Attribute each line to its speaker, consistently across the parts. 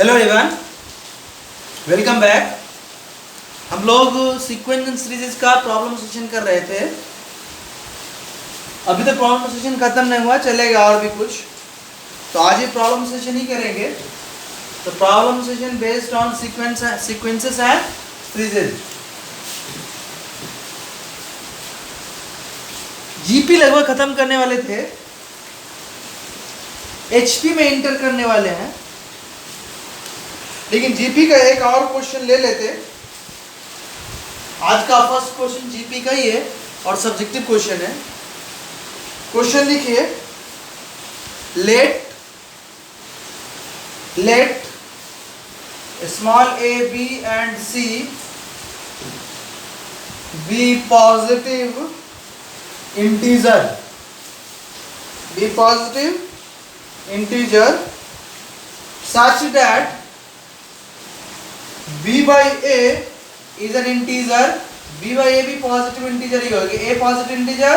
Speaker 1: Hello everyone, welcome back. हम लोग sequence and series का प्रॉब्लम सेशन कर रहे थे। अभी तक प्रॉब्लम सेशन खत्म नहीं हुआ, चलेगा और भी कुछ। तो आज ये प्रॉब्लम सेशन ही करेंगे। तो problem session based on sequences and series. GP लगभग खत्म करने वाले थे, एचपी में इंटर करने वाले हैं, लेकिन जीपी का एक और क्वेश्चन ले लेते। आज का फर्स्ट क्वेश्चन जीपी का ही है और सब्जेक्टिव क्वेश्चन है। क्वेश्चन लिखिए, let small a b and c be positive integer such that b by a is an integer, b by a भी पॉजिटिव इंटीजर ही होगी, a positive integer,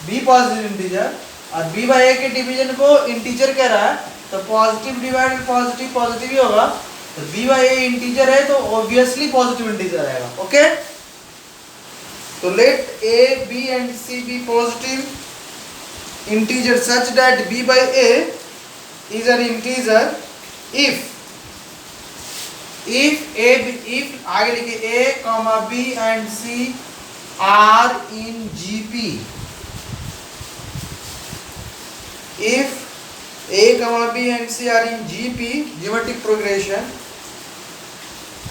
Speaker 1: b positive integer, और b by a के division को integer कह रहा है तो positive divide positive positive ही होगा। तो b by a इंटीजर है तो ऑब्वियसली पॉजिटिव इंटीजर आएगा। ओके, तो late a b and c be positive integer such that b by a is an integer if आगे लिखिए a, b and c are in GP। if a, b and c are in GP, geometric progression,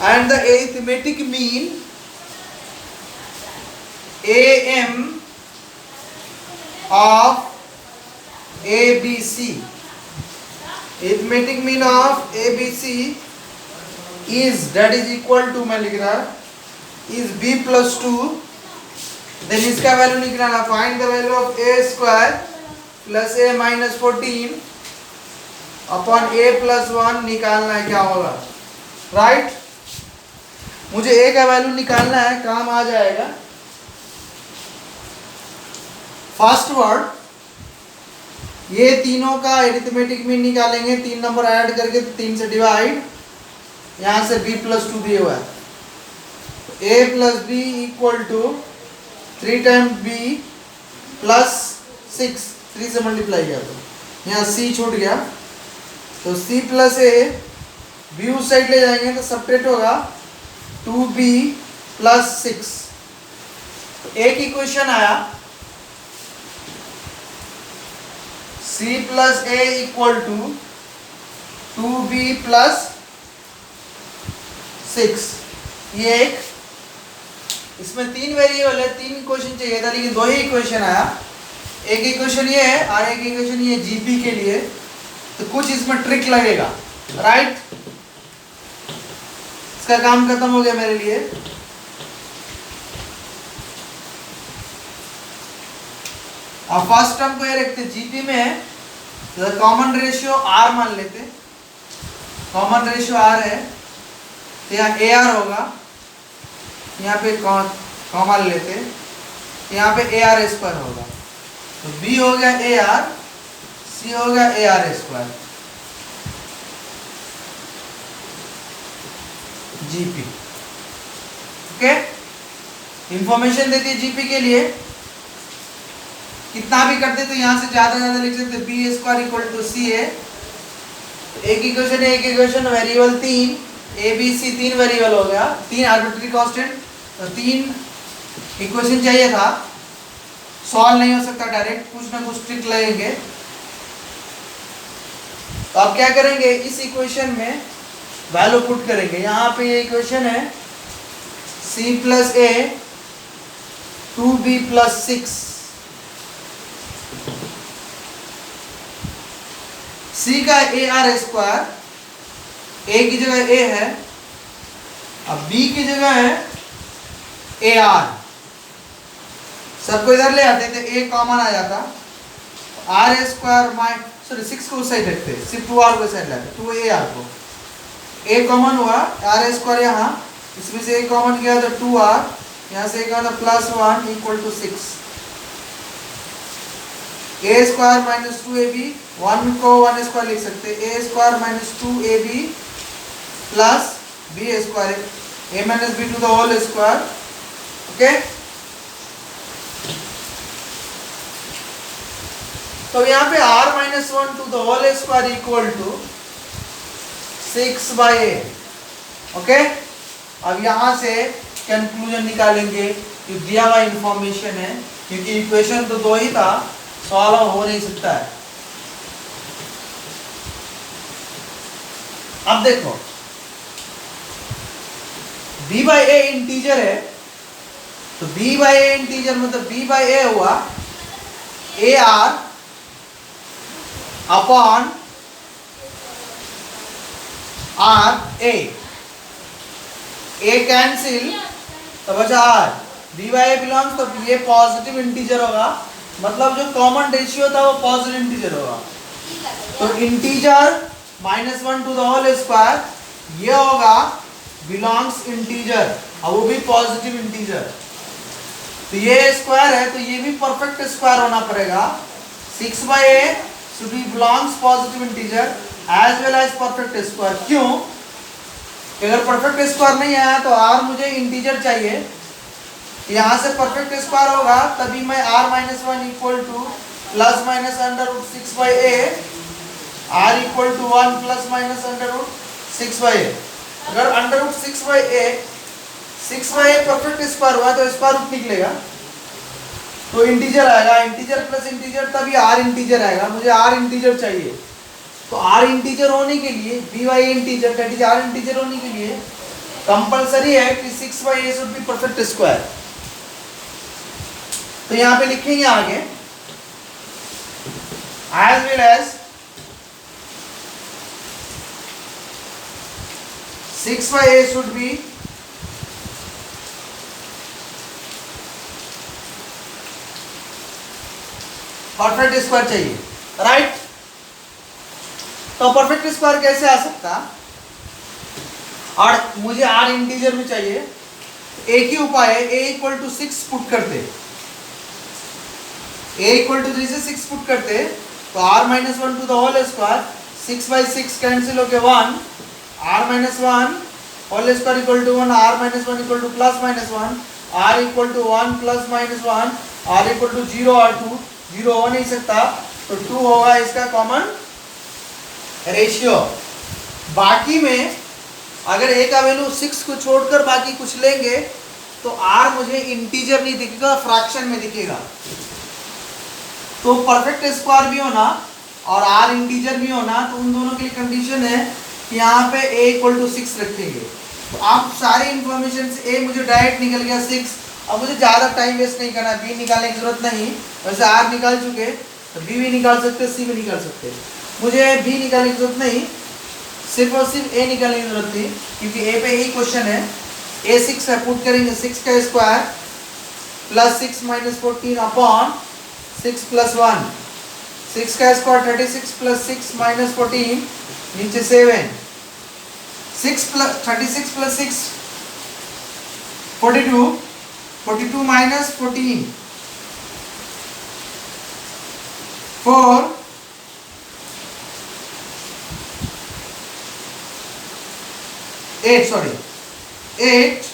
Speaker 1: and the arithmetic mean AM of ABC, arithmetic mean of ABC is, that is equal to, मैं लिख रहा is b plus 2, then इसका value निकालना, find the value of a square plus a minus 14 upon a plus 1 निकालना है, क्या होगा, right. मुझे a का वैल्यू निकालना है, काम आ जाएगा। फर्स्ट वर्ड, ये तीनों का एरिथमेटिक मीन निकालेंगे, 3 नंबर ऐड करके 3 से डिवाइड, यहां से b प्लस 2 दिए हुआ है, a plus B equal to 3 times b plus 6, 3 से मल्टीप्लाई किया तो यहाँ c छूट गया, तो c प्लस a, b उस साइड ले जाएंगे तो सब्ट्रैक्ट होगा 2b प्लस 6। एक इक्वेशन आया c plus a equal to 2b plus 6। ये एक, इसमें 3 वेरिएबल है, 3 इक्वेशन चाहिए था लेकिन 2 ही इक्वेशन आया। एक इक्वेशन ये है और एक इक्वेशन ये जीपी के लिए, तो कुछ इसमें ट्रिक लगेगा, राइट। इसका काम खत्म हो गया मेरे लिए। अब फर्स्ट टर्म को ये रखते, जीपी में कॉमन रेशियो आर मान लेते, कॉमन रेशियो आर है तो यहाँ ए आर होगा, यहाँ पे कॉमन लेते, यहाँ पे ए आर स्क्वायर होगा, तो बी हो गया ए आर, सी हो गया A R square, GP. Okay, information देती है जीपी के लिए, कितना भी करते तो यहाँ से ज्यादा लिख सकते, B square equal to C है। एक equation variable 3 A B C, 3 variable हो गया, 3 आर्बिट्ररी कांस्टेंट, तो 3 इक्वेशन चाहिए था। सॉल्व नहीं हो सकता डायरेक्ट, कुछ ना कुछ ट्रिक लगेंगे। तो अब क्या करेंगे, इस इक्वेशन में वैल्यू पुट करेंगे। यहाँ पे ये इक्वेशन है c plus a 2b plus 6, c का ए आर स्क्वायर, a की जगह a है, अब b की जगह है ए आर, सबको इधर ले आते थे, a कॉमन आ जाता, आर स्क्वायर सॉरी 6 को उस साइड रखते, सिर्फ 2r को साइड लाते, 2ar को, a कॉमन हुआ, आर स्क्वायर यहाँ, इसमें से a कॉमन किया तो 2r, यहाँ से एक आता plus 1 equal to 6, a square minus 2ab, 1 को 1 स्क्वायर लिख सकते हैं, a square minus 2ab plus b square, A minus b to the whole square. Okay, तो यहाँ पे r minus one to the whole square equal to 6/a। Okay, अब यहां से कंक्लूजन निकालेंगे कि दिया हुआ इंफॉर्मेशन है, क्योंकि इक्वेशन तो दो ही था, सॉल्व हो नहीं सकता है। अब देखो b बाई ए इंटीजर है, तो b बाई ए इंटीजर मतलब b बाई ए हुआ A R upon R A, cancel तो बचा R, B by A belongs, तो ये पॉजिटिव इंटीजर होगा, मतलब जो कॉमन रेशियो था वो पॉजिटिव इंटीजर होगा। तो integer minus one to the whole square ये होगा बिलोंग्स इंटीजर, और वो भी पॉजिटिव इंटीजर। तो ये स्क्वायर है तो ये भी परफेक्ट स्क्वायर होना पड़ेगा। 6/a should be belongs positive integer as well as perfect square. क्यों? अगर परफेक्ट स्क्वायर नहीं आया तो r मुझे इंटीजर चाहिए, यहां से परफेक्ट स्क्वायर होगा तभी मैं r minus one equal to plus minus under root 6/a, r equal to 1 plus minus under root 6/a। अगर under root 6/a perfect square हुआ तो स्क्वायर रूट निकलेगा, तो इंटीजर आएगा, इंटीजर प्लस इंटीजर तभी r इंटीजर आएगा, मुझे r integer चाहिए। तो r इंटीजर होने के लिए b by integer that is r integer होने के लिए कंपलसरी है कि 6/a should be perfect square. तो यहां पे लिखेंगे आगे as well as 6/a should be perfect square चाहिए, राइट? तो परफेक्ट स्क्वायर कैसे आ सकता, और मुझे r इंटीजर में चाहिए, एक ही उपाय है, a इक्वल टू 6 पुट करते, a इक्वल टू 3 से 6 पुट करते, तो r minus one to the whole square 6/6 cancel होके 1, r minus one whole square equal to 1, r minus one equal to plus minus 1, r equal to 1 plus minus 1, r equal to 0 और 2, 0 हो नहीं सकता, तो 2 होगा इसका कॉमन रेशियो। बाकी में अगर a का वैल्यू 6 को छोड़कर बाकी कुछ लेंगे तो r मुझे इंटीजर नहीं दिखेगा, फ्रैक्शन में दिखेगा। तो परफेक्ट स्क्वायर भी होना और r इंटीजर भी होना, तो उन दोनों के लिए कंडीशन है कि यहाँ पे a इक्वल टू 6 रखेंगे। तो आप सारी इंफॉर्मेशन से a मुझे डायरेक्ट निकल गया 6, अब मुझे ज़्यादा टाइम वेस्ट नहीं करना, b निकालने की जरूरत नहीं, वैसे r निकाल चुके तो b भी निकाल सकते, c भी निकाल सकते। मुझे b निकालने की जरूरत नहीं, सिर्फ और सिर्फ a निकालने की जरूरत थी, क्योंकि a पे ही क्वेश्चन है। a 6 है, पुट करेंगे 6 का square plus 6 minus 14 upon 6 plus 1, 6 का स्क्वायर 36 प्लस 6 माइनस 14 नीचे 7, 6 प्लस 36 प्लस 6 42, 42 माइनस 14 4, 8 सॉरी 8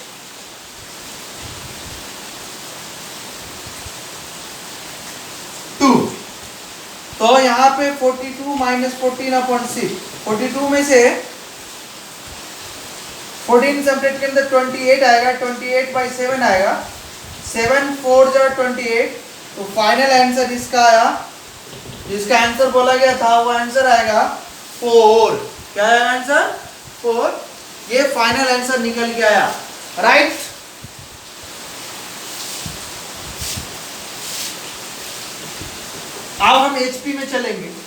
Speaker 1: 2। तो यहाँ पे 42 माइनस 14 अपॉन 6, 42 में से 14 सब्ट्रैक्ट के अंदर 28 आएगा, 28/7 आएगा, 7 4 जा 28। तो फाइनल आंसर इसका आया, जिसका आंसर बोला गया था वो आंसर आएगा 4। क्या है आंसर? 4। ये फाइनल आंसर निकल के आया, राइट? अब हम एचपी में चलेंगे।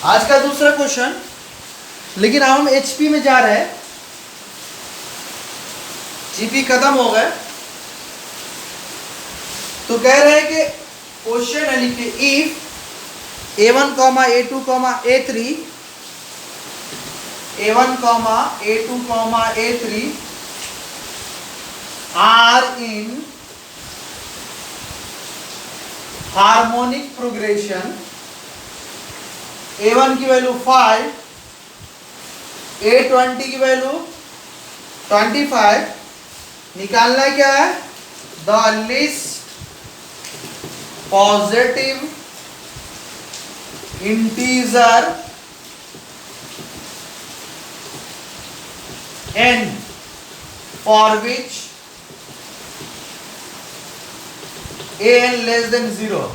Speaker 1: आज का दूसरा क्वेश्चन, लेकिन अब हम एचपी में जा रहे हैं, जीपी खत्म हो गए। तो कह रहे हैं कि क्वेश्चन है लिखिए if a1 comma a2 comma a3 a1 comma a2 comma a3 are in harmonic progression, a1 की वैल्यू 5, a20 की वैल्यू 25, निकालना क्या है? The list positive integer n for which an less than 0।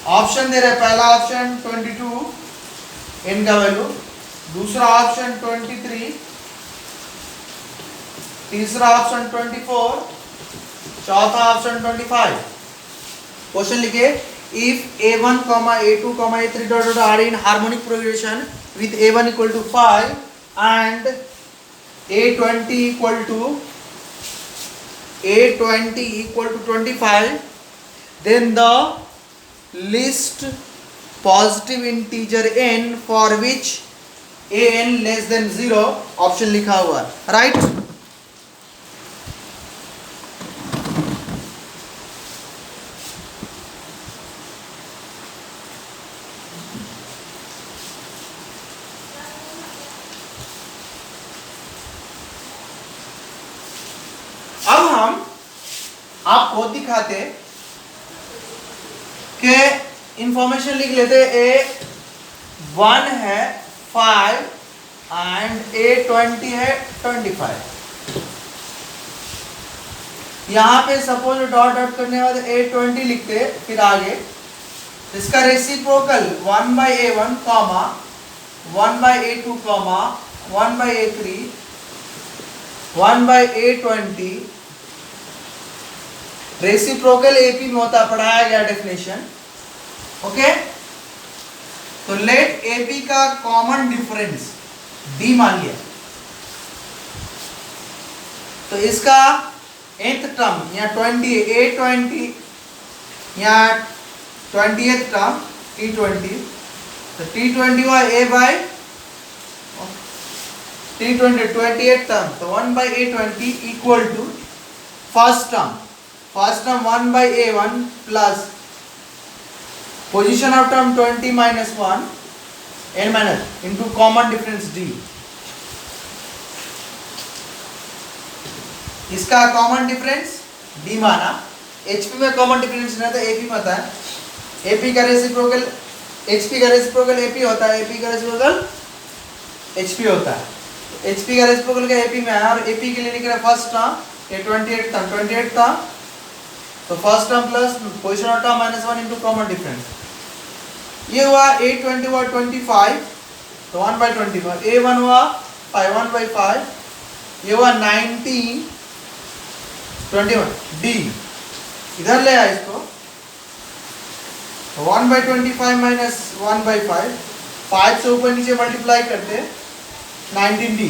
Speaker 1: Option दे रहे, पहला ऑप्शन 22 n का value, दूसरा ऑप्शन 23, तीसरा ऑप्शन 24, चौथा ऑप्शन 25। क्वेश्चन लिखिए if a1 a2 a3 dot dot are in harmonic progression with a1 equal to 5 and a20 equal to 25, then the list positive integer n for which an less than 0, option लिखा हुआ है, right. अब हम आपको दिखाते कि information लिख लेते। a1 है 5 एंड a20 है 25। यहां पे सपोज डॉट डॉट करने के बाद a20 लिखते, फिर आगे इसका reciprocal 1/a1 comma 1/a2 comma 1/a3 1/a20 reciprocal AP में होता, पढ़ाया गया डेफिनेशन, ओके। तो लेट एपी का कॉमन डिफरेंस d मान लिया, तो इसका nth टर्म या 20 a20 या 20th टर्म t20, तो t20 हुआ a bye t20 28th term, तो 1/a20 equal to first term 1/a1 plus position of term 20 minus 1 n minus into common difference d। इसका कॉमन डिफरेंस d माना, hp में common difference नहीं था, ap में होता है। ap का रेसिप्रोकल hp का रेसिप्रोकल ap होता है, ap का रेसिप्रोकल hp होता है। hp का रेसिप्रोकल का ap में है और ap के लिए लिख रहा है फर्स्ट टर्म ये 28 था, तो first term plus position of term -1 into common difference. ये हुआ a20 हुआ 25, तो 1/25, a1 हुआ 5 1/5, ये हुआ 19 21 d, इधर ले आया इसको, तो 1/25 माइनस 1/5, 5 से ऊपर नीचे मल्टीप्लाई करते 19d,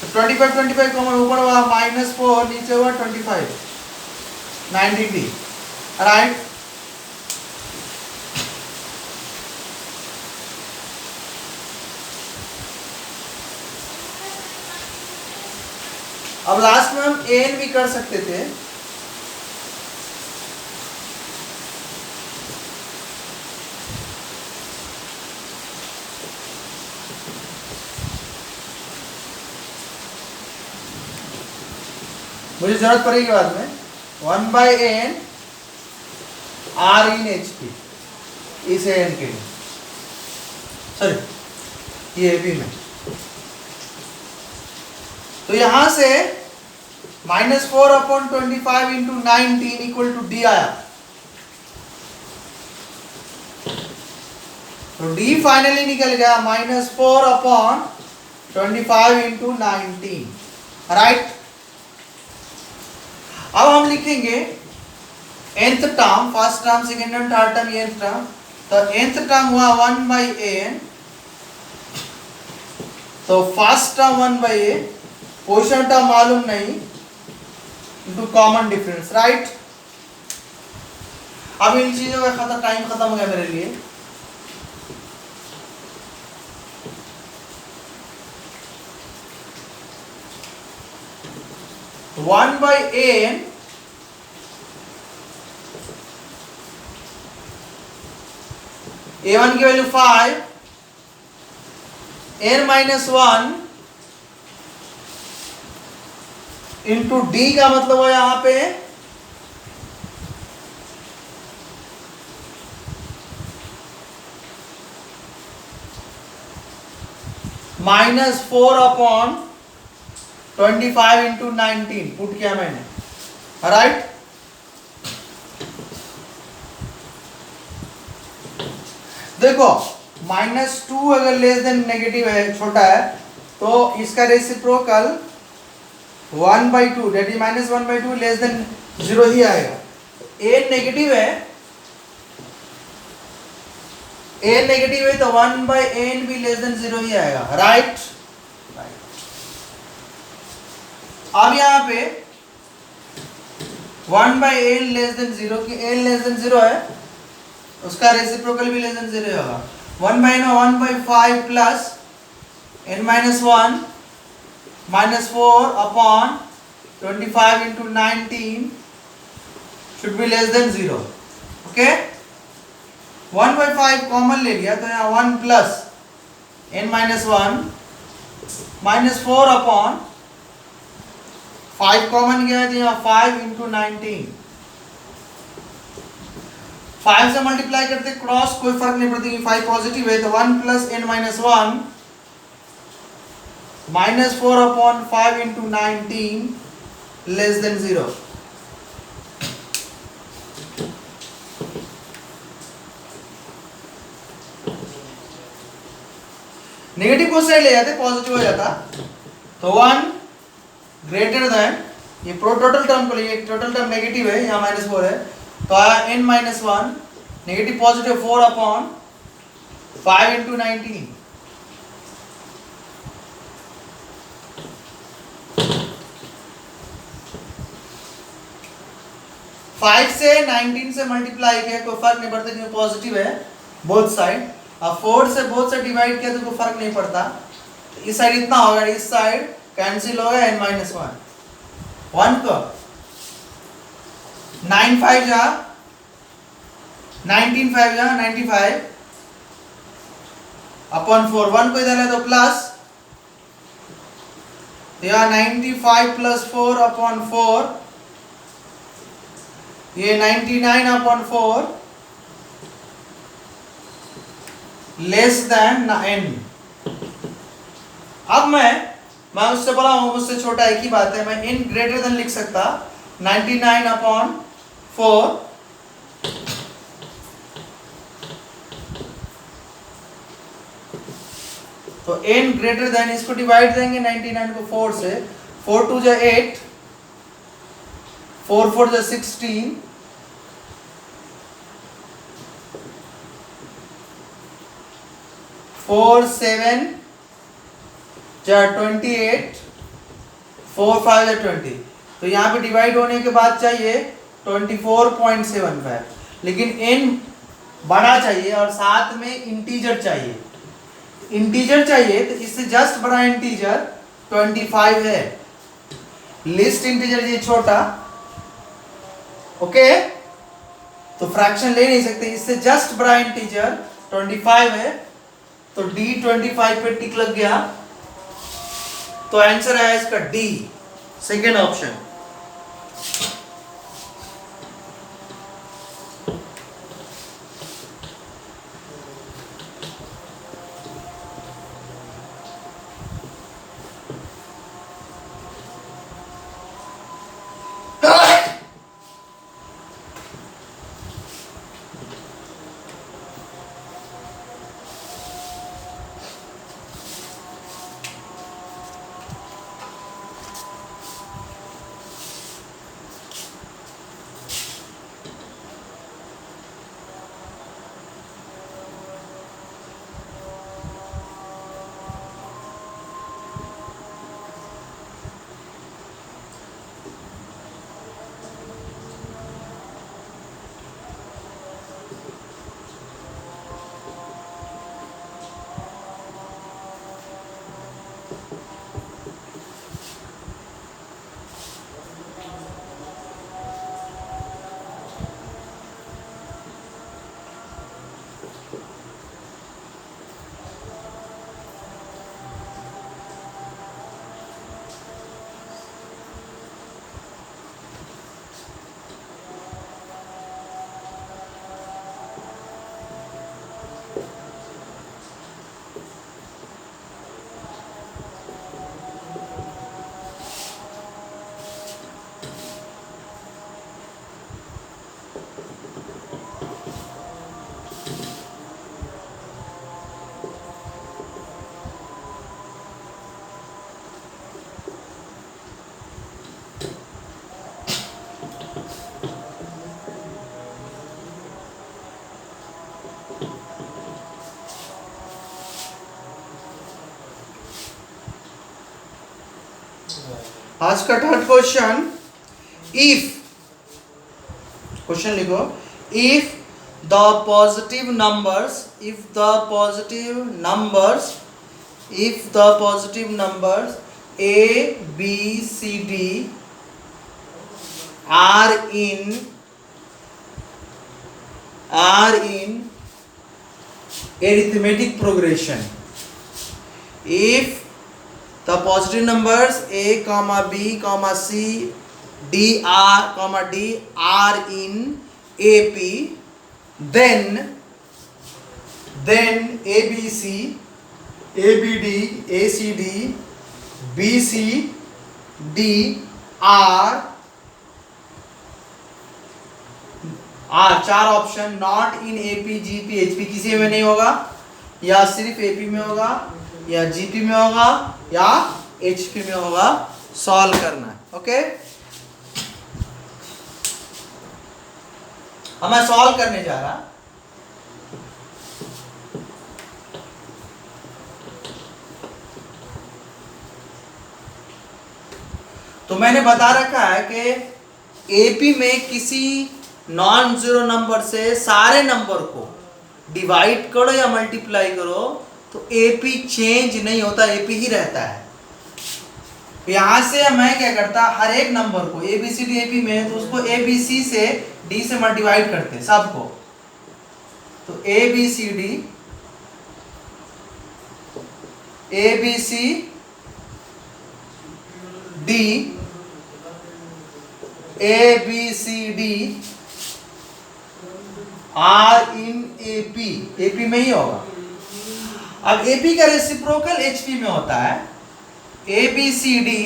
Speaker 1: तो 25 कॉमन ऊपर हुआ -4, नीचे हुआ 25 19d, राइट। अब लास्ट में हम an भी कर सकते थे, मुझे जरूरत पड़ेगी बाद में 1/n r in hp इस an के लिए, सॉरी ये भी में, तो यहां से -4/25 इंटू 19 इक्वल टू d आया, तो d फाइनली निकल गया -4/25 इंटू 19, राइट। अब हम लिखेंगे nth term, first term second term third term nth term, तो nth टर्म हुआ 1/n, तो first term 1/a, position term मालूम नहीं, इनटू कॉमन डिफरेंस, राइट। अब इन चीजों का खत्म, टाइम खत्म हो गया मेरे लिए। वन बाई एन A1 की value 5, n minus 1 into D का मतलब है यहां पे -4 अपॉन 25 इंटू 19 पुट किया मैंने, राइट। देखो -2 अगर लेस देन नेगेटिव है, छोटा है, तो इसका reciprocal 1/2 that is -1/2 less than 0 ही आएगा। a नेगेटिव है, तो 1/n भी लेस देन 0 ही आएगा, राइट। अब यहाँ पे 1/n लेस देन 0 की n लेस देन 0 है, उसका रेसिप्रोकल भी लेस देन 0 होगा। 1/n 1/5 plus n minus 1 -4 upon 25 into 19 should be less than 0। Okay, 1/5 common ले लिया तो यहाँ 1 plus n minus 1 -4 upon 5 common गया है तो यहाँ 5 इंटू 19, 5 से मल्टीप्लाई करते क्रॉस कोई फर्क नहीं पड़ती, 5 पॉजिटिव है तो 1 plus n minus 1 -4 upon 5 into 19 less than 0। Negative को साइड ले जाते पॉजिटिव हो जाता, तो 1 ग्रेटर देन, ये प्रो टोटल टर्म को लिए, टोटल टर्म नेगेटिव है, यहाँ -4 है, तो आया n minus 1 negative positive 4 upon 5 into 19। Five से 19 से मल्टीप्लाई किया कोई फर्क नहीं पड़ता क्योंकि पॉजिटिव है बोथ साइड। अब 4 से बोथ से डिवाइड किया तो कोई फर्क नहीं पड़ता, इस साइड इतना होगा, इस साइड कैंसिल होगा n माइनस 1 को 9 5 जा 19 5 जा 95 अपॉन 4, 1 को इधर ले तो प्लस, यह 95 प्लस 4 अपॉन 4, ये 99 अपॉन 4 लेस देन n। अब मैं उससे बोला हूं मुझसे छोटा एक ही बात है, मैं n ग्रेटर देन लिख सकता 99 अपॉन 4, तो n ग्रेटर देन, इसको डिवाइड देंगे 99 को 4 से, 4 2 जा 8, 4 4 जा 16, 4 7 जा 28, 4 5 जा 20, तो यहाँ पे डिवाइड होने के बाद चाहिए 24.75, लेकिन n बड़ा चाहिए और साथ में इंटीजर चाहिए। इंटीजर चाहिए तो इससे जस्ट बड़ा इंटीजर 25 है, लिस्ट इंटीजर ये छोटा, ओके, तो फ्रैक्शन ले नहीं सकते, इससे जस्ट बड़ा इंटीजर 25 है, तो D 25 पे टिक लग गया, तो आंसर है इसका D, सेकेंड ऑप्शन। आज का थर्ड क्वेश्चन, इफ, क्वेश्चन लिखो, if the positive numbers, if the positive numbers, if the positive numbers a b c d are in arithmetic progression, if the positive numbers a comma b comma c d are in ap, then abc abd acd bcd are चार option, not in AP GP HP, किसी में नहीं होगा, या सिर्फ AP में होगा, या जीपी में होगा, या एचपी में होगा, सॉल्व करना है। ओके, अब मैं सॉल्व करने जा रहा। तो मैंने बता रखा है कि एपी में किसी नॉन जीरो नंबर से सारे नंबर को डिवाइड करो या मल्टीप्लाई करो तो एपी चेंज नहीं होता, एपी ही रहता है। यहां से मैं क्या करता, हर एक नंबर को एबीसीडी एपी में है तो उसको एबीसी से डी से डिवाइड करते सबको, तो A B C D A B C D A B C D are in AP, AP में ही होगा। अब एपी का रेसिप्रोकल एचपी में होता है, A B C D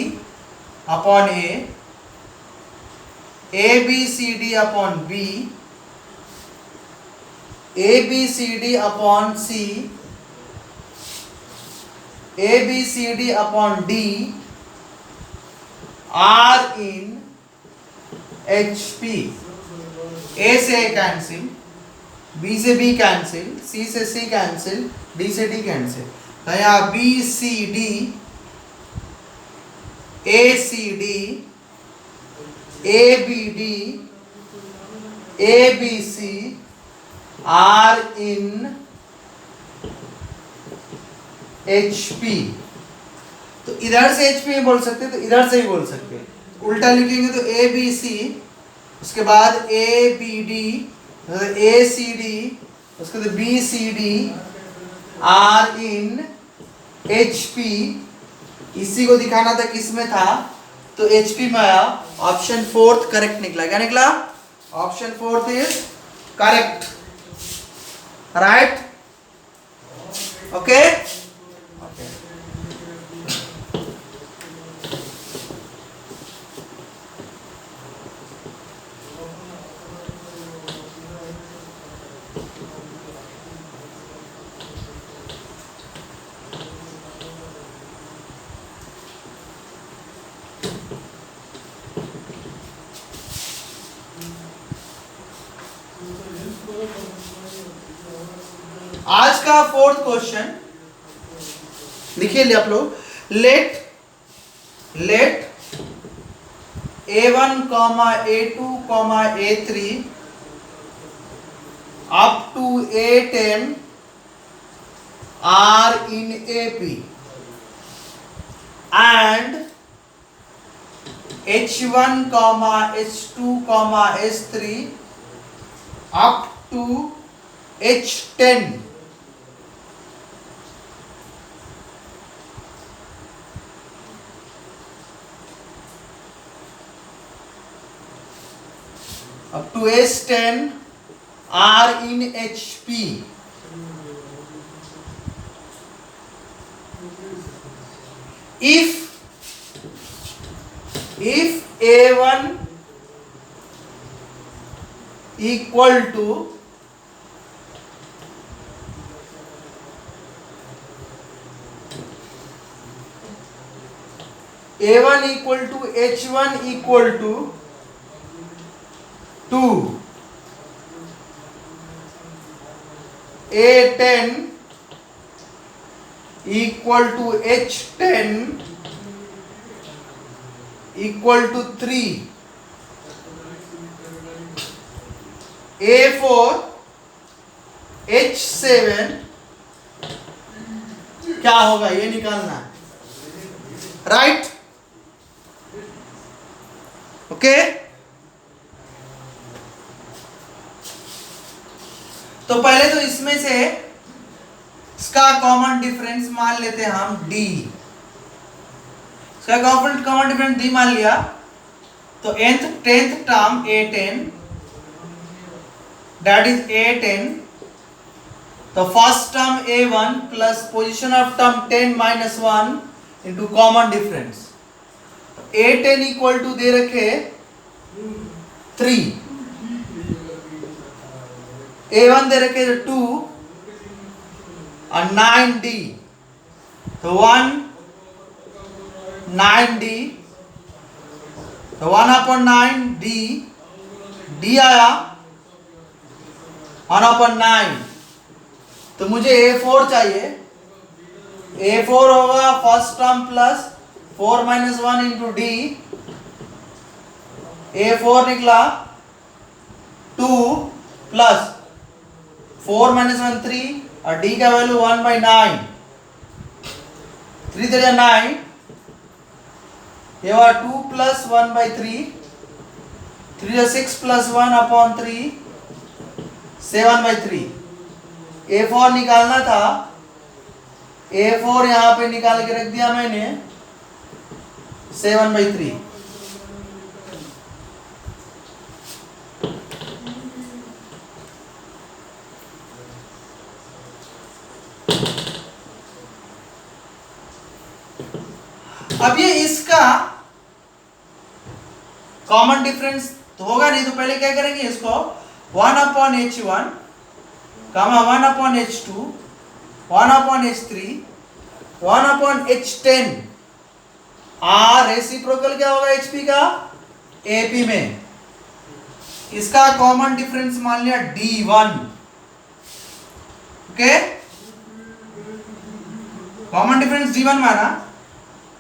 Speaker 1: upon A B C D upon B, A B C D upon C, A B C D upon D are in HP. A से ए कैंसिल, बी से बी कैंसिल, सी से सी कैंसिल, डी से डी कैंसिल, तो यहाँ B C D A C D A B D A B C are in H P. तो इधर से H P बोल सकते तो इधर से ही बोल सकते, उल्टा लिखेंगे तो ए बी सी, उसके बाद A B D, A C D, उसके बाद B C D are in H P. इसी को दिखाना था किस में था, तो एच पी में आया। ऑप्शन फोर्थ करेक्ट निकला। क्या निकला? Option fourth is correct, right? Okay, आज का फोर्थ क्वेश्चन लिखिए ले आप लोग। Let a1 a2 a3 up to a10 are in AP and h1 h2 h3 up to h10 up to h10 are in HP. If A1 equal to A1 equal to H1 equal to 2, A10 equal to H10 equal to 3, A4 H7 क्या होगा ये निकालना है, right? Okay, तो पहले तो इसमें से इसका कॉमन डिफरेंस मान लेते हैं हम D। इसका कॉमन डिफरेंस D मान लिया तो tenth term A10 that is A10, तो first term A1 plus position of term 10 minus 1 into common difference. A10 equal to दे रखे 3, A1 दे रखे 2 और 9D, तो 1 9D, तो 1/9 D आया 1/9। तो मुझे A4 चाहिए, A4 होगा first term plus 4 minus 1 into D, A4 निकला 2 प्लस 4 माइनस 1 3 और D का वैल्यू 1/9, 3 3 9, ये हुआ 2 प्लस 1/3, 3 6 प्लस 1/3, 7/3। A4 निकालना था, A4 यहां पे निकाल के रख दिया मैंने 7/3। अब ये इसका कॉमन डिफरेंस तो होगा नहीं, तो पहले क्या करेंगे इसको 1/H1 कामा 1/H2 1/H3 1/H10 R reciprocal क्या होगा HP का AP में। इसका कॉमन डिफरेंस मान लिया D1। Okay, common difference D1 माना,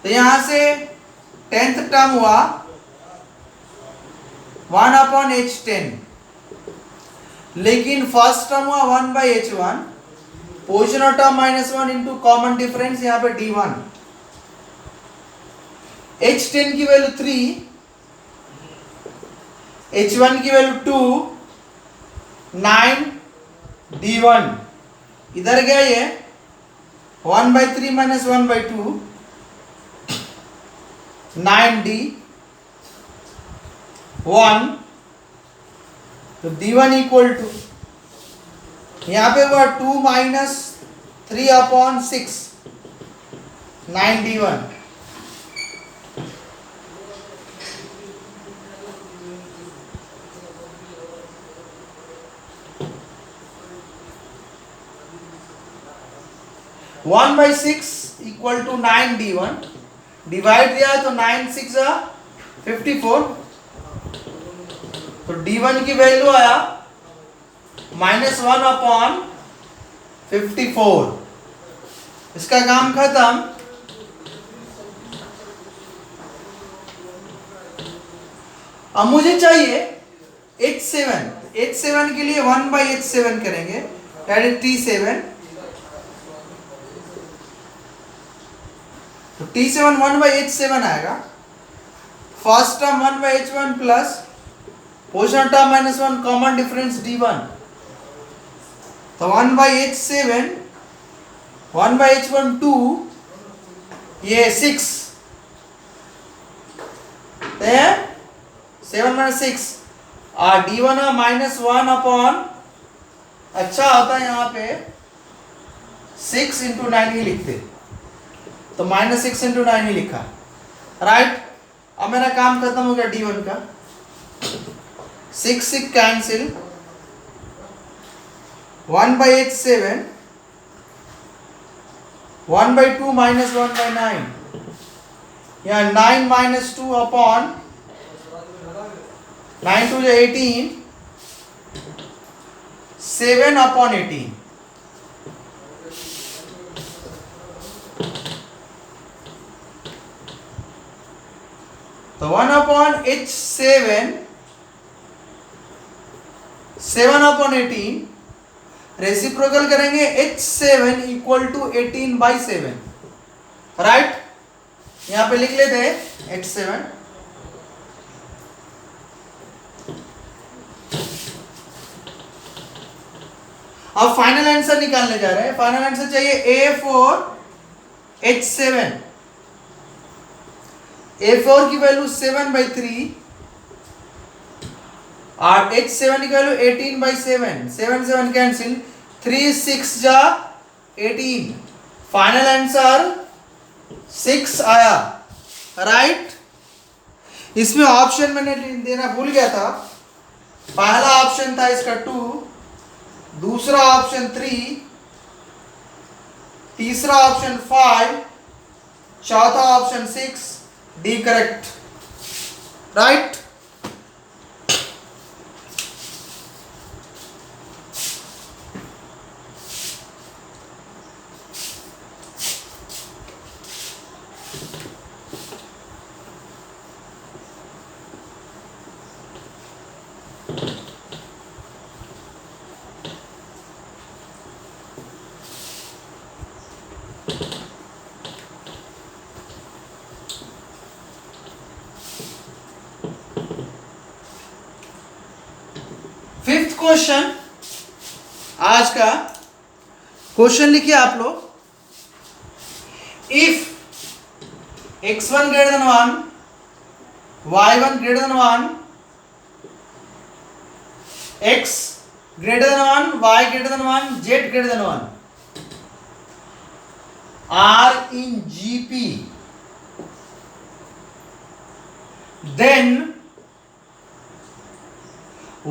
Speaker 1: तो यहां से 10th टर्म हुआ 1/H10, लेकिन फर्स्ट टर्म हुआ 1/H1, position of term -1 into common difference यहां पे D1। H10 की वैल्यू 3, H1 की वैल्यू 2, 9 D1 इधर गया ये 1/3 माइनस 1/2 9D 1, तो D1 इक्वल टू यहां पे हुआ 2 minus 3/6 9D1। One by 6 equal to 9D1, divide दिया तो 9 6 54, तो D1 की वैल्यू आया -1/54। इसका काम खत्म। अब मुझे चाहिए H7, H7 के लिए 1/H7 करेंगे, दैट इज T7, तो T7 1/H7 आएगा, first term 1/H1 plus position term -1 common difference D1, तो 1/H7 1/H1 2, ये 6 7 - 6 और D1 -1 अच्छा होता है यहाँ पे 6 इंटू 9 ही लिखते, तो -6 इंटू 9 ही लिखा, राइट। अब मेरा काम खत्म हो गया D1 का, 6 6 कैंसिल, 1/H7 1/2 माइनस 1/9, यहाँ 9 - 2 अपॉन 9 2 18, 7/18, तो तो 1/h7 7/18 रेसिप्रोकल करेंगे h7 इक्वल टू 18/7 राइट। यहां पे लिख लेते हैं h7। अब फाइनल आंसर निकालने जा रहे हैं। फाइनल आंसर चाहिए A4H7। A4 की वैल्यू 7/3 और H7 की वैल्यू 18/7। 7 7 कैंसिल, 3 6 जा 18। फाइनल आंसर 6 आया राइट। इसमें ऑप्शन मैंने देना भूल गया था। पहला ऑप्शन था इसका 2, दूसरा ऑप्शन 3, तीसरा ऑप्शन 5, चौथा option 6, D correct right. Fifth question आज का क्वेश्चन लिखिए आप लोग। If x1 greater than 1, y1 greater than 1, x greater than 1, y greater than 1, z greater than 1 are in GP, then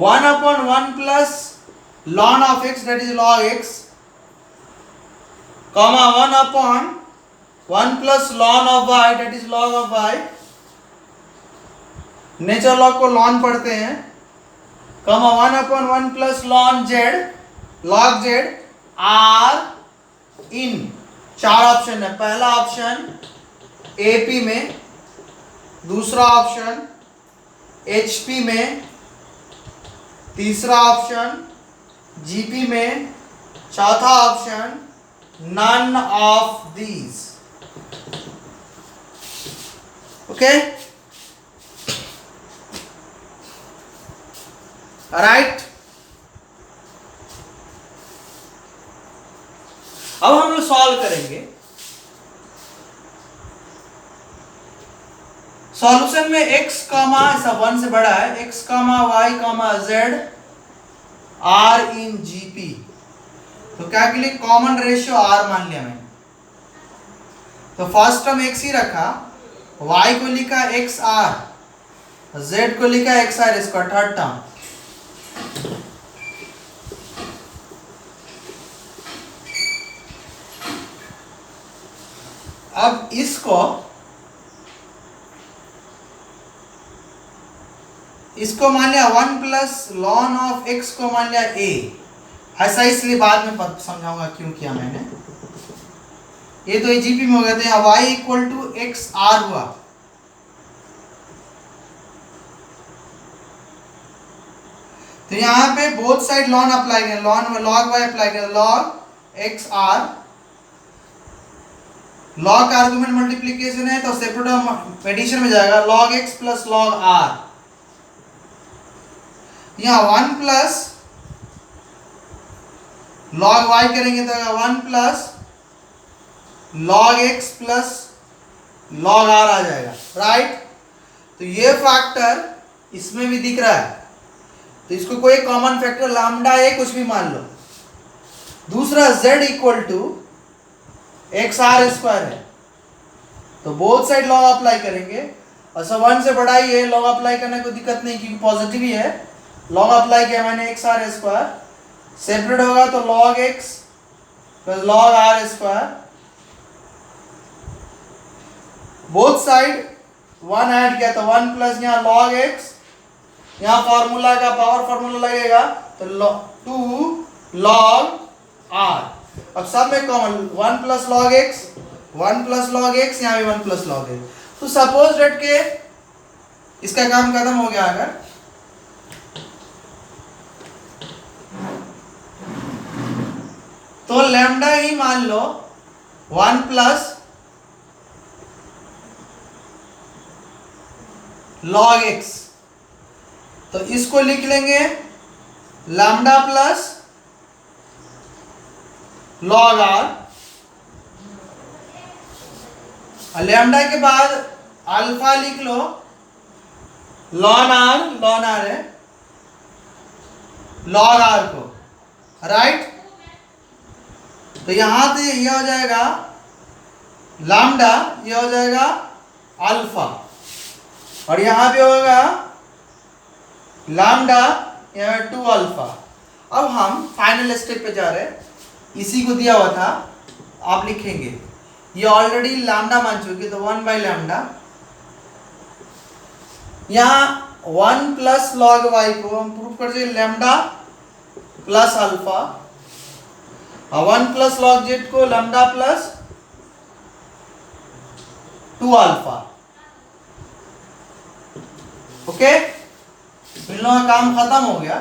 Speaker 1: 1/1 plus ln of x, that is log x, comma 1/1 plus ln of y, that is log of y, nature log को ln पढ़ते हैं, comma 1/1 plus ln z, log z are in। चार option है। पहला option AP में, दूसरा option HP में, तीसरा ऑप्शन GP में, चौथा option none of these। Okay right. अब हम लोग सॉल्व करेंगे। सॉल्यूशन में x कामा ऐसा 1 से बड़ा है, x comma y comma z are in GP। तो क्या के लिए कॉमन रेशियो r मान लिया मैंने। तो फर्स्ट टर्म x ही रखा, y को लिखा xr, z को लिखा xr, इसका थर्ड टर्म। अब इसको मान लिया 1 प्लस ln ऑफ x को मान लिया a। ऐसा इसलिए बाद में समझाऊंगा क्यों किया मैंने। ये तो जीपी में हो गया, तो यहाँ y equal to x r हुआ। तो यहाँ पे बोथ साइड ln अप्लाई करें, ln में log y अप्लाई करें, log एक्स आर। log का आर्गुमेंट मल्टीप्लीकेशन है तो सेपरेट एडिशन में जाएगा, log x plus log r। यहाँ 1 प्लस log y करेंगे तो 1 plus log x plus log r आ जाएगा राइट। तो ये फैक्टर इसमें भी दिख रहा है, तो इसको कोई कॉमन फैक्टर लैम्डा ए कुछ भी मान लो। दूसरा z equal to x r square है, तो बोथ साइड लॉग अप्लाई करेंगे। और सब 1 से बड़ा ही है, लॉग अप्लाई करने को दिक्कत नहीं क्योंकि पॉजिटिव ही है। लॉग अप्लाई किया मैंने एक्स आर स्क्वायर, सेपरेट होगा तो log x plus log r square. Both side 1 add किया तो 1 प्लस यहाँ log x, यहाँ फॉर्मूला का पावर फॉर्मूला लगेगा तो 2 log r। अब सब में common 1 plus log x, 1 plus log x, यहाँ भी 1 प्लस log x। तो सपोज डेट के इसका काम खत्म हो गया। अगर तो लैम्डा ही मान लो 1 प्लस log x, तो इसको लिख लेंगे lambda plus log r। Lambda के बाद अल्फा लिख लो ln r है log r को, राइट। तो यहां से ये हो जाएगा लैम्डा, ये हो जाएगा अल्फा, और यहां पे होगा लैम्डा 2 अल्फा। अब हम फाइनल स्टेप पे जा रहे हैं। इसी को दिया हुआ था, आप लिखेंगे ये ऑलरेडी लैम्डा मान चुके, तो 1 बाई लैम्डा, यहां 1 प्लस लॉग वाई को हम प्रूव कर देंगे लैम्डा प्लस अल्फा, और 1 प्लस लॉग जेड को लैम्डा प्लस 2 अल्फा। ओके, इन लोगों का काम खत्म हो गया।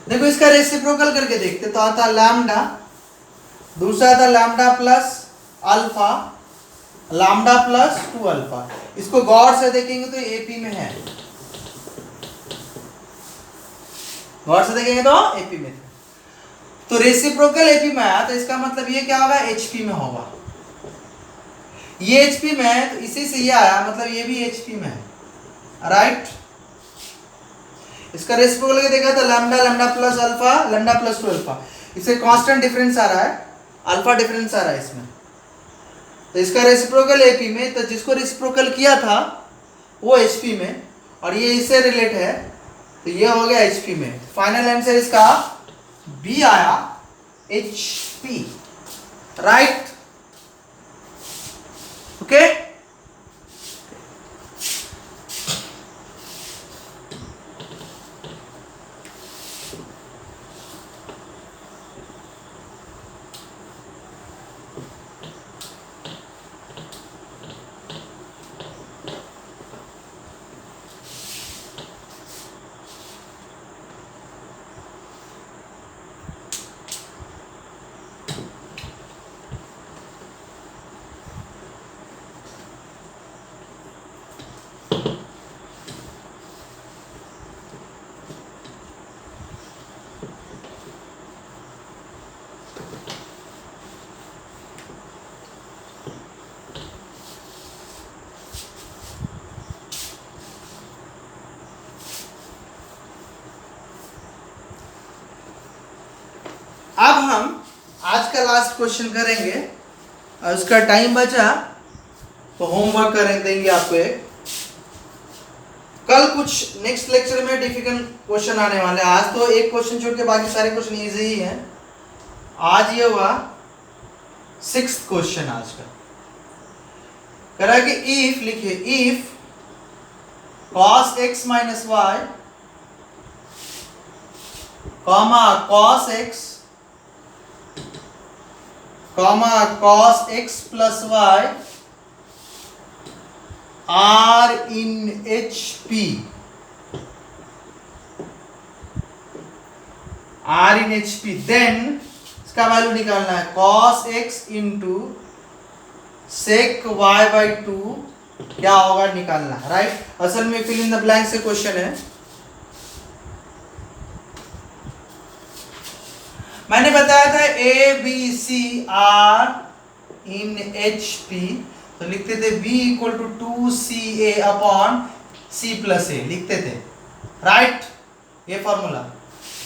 Speaker 1: देखो इसका रेसिप्रोकल करके देखते, तो आता लैम्डा, दूसरा था lambda plus alpha, lambda plus 2 alpha. इसको गौर से देखेंगे तो एपी में है, गौर से देखेंगे तो एपी में। तो रेसिप्रोकल एपी में आया, तो इसका मतलब ये क्या होगा, एचपी में होगा। ये एचपी में है, तो इसी से ये आया, मतलब ये भी एचपी में है, राइट। इसका रेसिप्रोकल के देखा था lambda, lambda plus alpha, lambda plus 2 alpha. इससे कांस्टेंट डिफरेंस आ रहा है, अल्फा डिफरेंस आ रहा है इसमें। तो इसका रेसिप्रोकल एपी में, तो जिसको रेसिप्रोकल किया था वो एचपी में, और ये इससे रिलेट है, तो ये हो गया एचपी में। फाइनल आंसर इसका बी आया, एचपी, राइट। ओके, अब हम आज का लास्ट क्वेश्चन करेंगे, और उसका टाइम बचा तो होमवर्क करें देंगे आपको एक। कल कुछ नेक्स्ट लेक्चर में डिफिकल्ट क्वेश्चन आने वाले हैं। आज तो एक क्वेश्चन छोड़ के बाकी सारे क्वेश्चन इजी ही हैं। आज ये हुआ 6th क्वेश्चन आज का। कह रहा है कि इफ, लिखिए if cos x minus y comma cos x comma cos x plus y are in HP, are in HP, then इसका वैल्यू निकालना है cos x इंटू sec y बाई 2 क्या होगा निकालना है, राइट। असल में फिल इन द ब्लैंक से क्वेश्चन है। मैंने बताया था A B C are in HP, तो लिखते थे B equal to 2CA upon C plus A, लिखते थे, राइट, ये फॉर्मूला।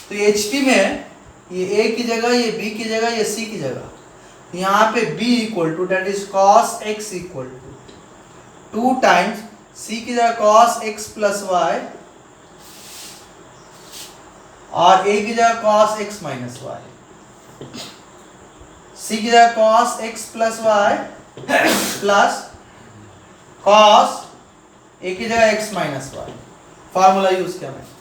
Speaker 1: तो ये HP में ये A की जगह, ये B की जगह, ये C की जगह, यहाँ पे B equal to that is cos x equal to 2 times C की जगह cos x प्लस y और A की जगह cos x minus y, C की जगह cos x plus y plus cos A की जगह x minus y, formula use किया मैंने।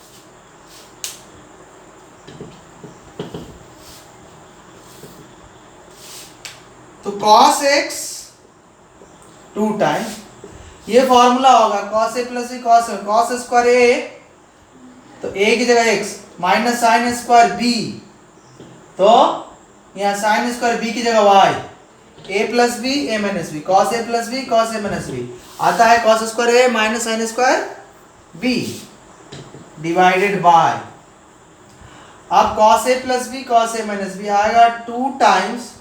Speaker 1: तो cos x 2 टाइम, ये फॉर्मूला होगा cos a plus B cos square A, तो a की जगह x minus sine square B, तो यहाँ साइन स्क्वायर बी की जगह y, a plus B A minus B, cos a plus B cos a minus B आता है cos square A minus sine square B divided by, अब cos a plus B cos a minus B आएगा 2 times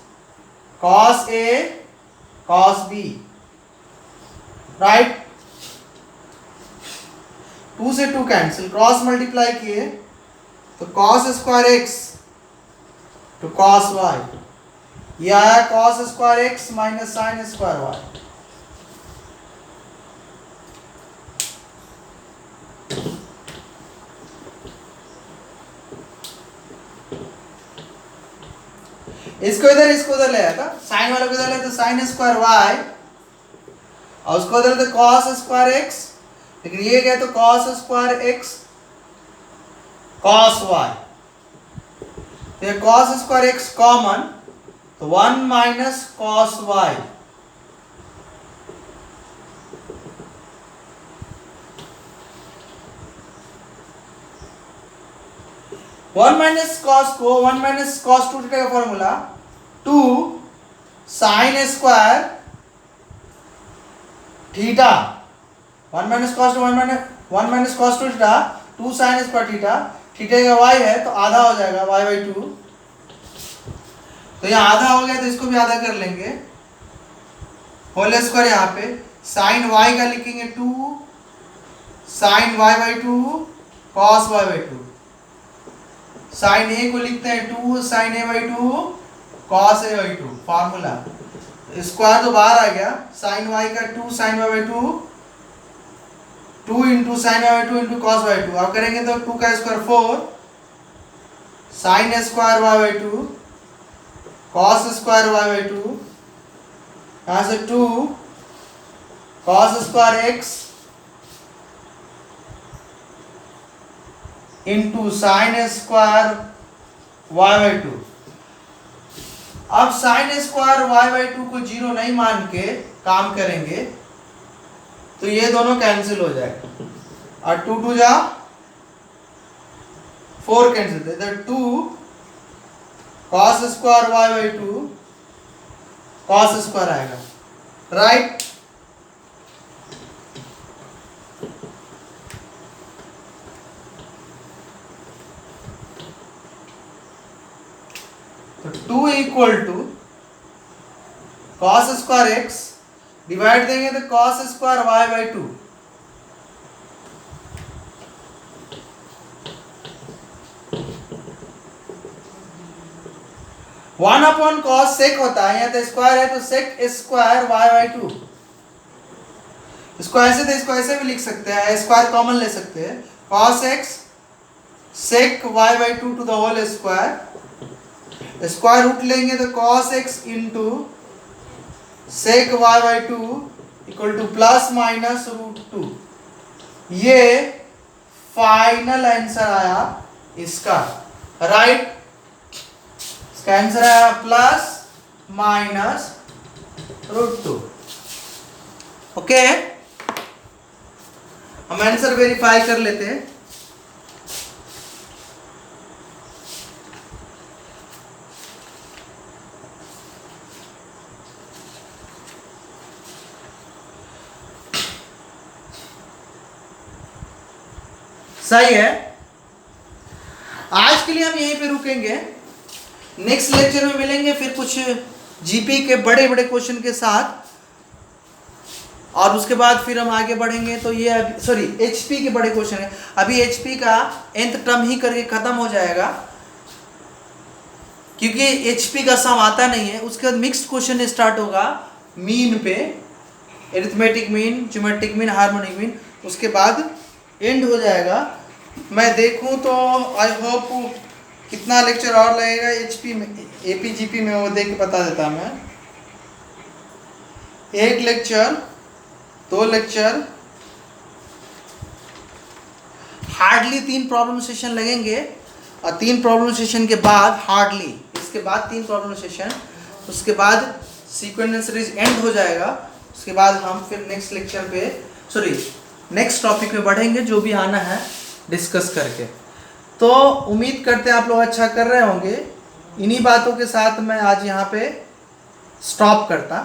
Speaker 1: cos a cos b, right. 2 से 2 cancel, cross multiply किए तो cos square x to cos y, यह आया cos square x minus sine square y। इसको इधर ले आया था, साइन वाले को इधर ले तो साइन स्क्वायर y, और उसको इधर तो cos स्क्वायर x, लेकिन ये क्या तो cos square x cos y, तो ये cos स्क्वायर x कॉमन, तो 1 minus cos y, one minus cos को 1 माइनस कॉस 2 थीटा का formula 2 sine square theta, 1 minus cos 1 minus cos 2 theta 2 sine square theta, theta का y है तो आधा हो जाएगा y बाई 2, तो यहाँ आधा हो गया तो इसको भी आधा कर लेंगे, होल स्क्वायर यहाँ पे साइन y का लिखेंगे 2 sine y by 2 cos y by 2, sine A को लिखते हैं 2 sine A by 2 cos A by 2, formula square तो बाहर आ गया, साइन y का 2 sine y by 2 2 into sine y by 2 into cos by 2, अब करेंगे तो 2 का square 4 sine square y by 2 cos square y by 2, यहाँ से 2 cos square x into sine square y by 2। अब साइन स्क्वायर y बाई 2 को 0 नहीं मान के काम करेंगे तो ये दोनों कैंसिल हो जाएगा, और 2 2 जा 4 कैंसिल, इधर 2 cos square y by 2 cos square आएगा, राइट। तो 2 equal to cos square x divide देंगे तो cos square y by 2, one upon cosec होता है, यहाँ तो स्क्वायर है तो सेक स्क्वायर y बाई 2, इसको ऐसे तो इसको ऐसे भी लिख सकते हैं, स्क्वायर कॉमन ले सकते हैं, cos x sec y by 2 to the whole square, square root लेंगे तो cos x into sec y by 2 equal to plus minus root 2, ये फाइनल आंसर आया इसका, राइट। इसका आंसर आया प्लस माइनस रूट 2, ओके। हम आंसर वेरीफाई कर लेते हैं, सही है। आज के लिए हम यहीं पे रुकेंगे, नेक्स्ट लेक्चर में मिलेंगे फिर कुछ जीपी के बड़े बड़े क्वेश्चन के साथ, और उसके बाद फिर हम आगे बढ़ेंगे। तो ये सॉरी एचपी के बड़े क्वेश्चन है, अभी एचपी का nth टर्म ही करके खत्म हो जाएगा, क्योंकि एचपी का सम आता नहीं है। उसके बाद मिक्स्ड क्वेश्चन स्टार्ट होगा मीन पे, arithmetic mean, geometric mean, harmonic mean, उसके बाद एंड हो जाएगा। मैं देखूं तो आई होप कितना लेक्चर और लगेगा एचपी में, एपीजीपी में, वो देख के बता देता मैं। एक lecture, 2 lecture, hardly 3 problem session लगेंगे, और 3 प्रॉब्लम सेशन के बाद हार्डली, इसके बाद 3 प्रॉब्लम सेशन, उसके बाद सीक्वेंस सीरीज एंड हो जाएगा। उसके बाद हम फिर नेक्स्ट लेक्चर पे नेक्स्ट टॉपिक पे बढ़ेंगे, जो भी आना है डिस्कस करके। तो उम्मीद करते हैं आप लोग अच्छा कर रहे होंगे। इन्हीं बातों के साथ मैं आज यहाँ पे स्टॉप करता।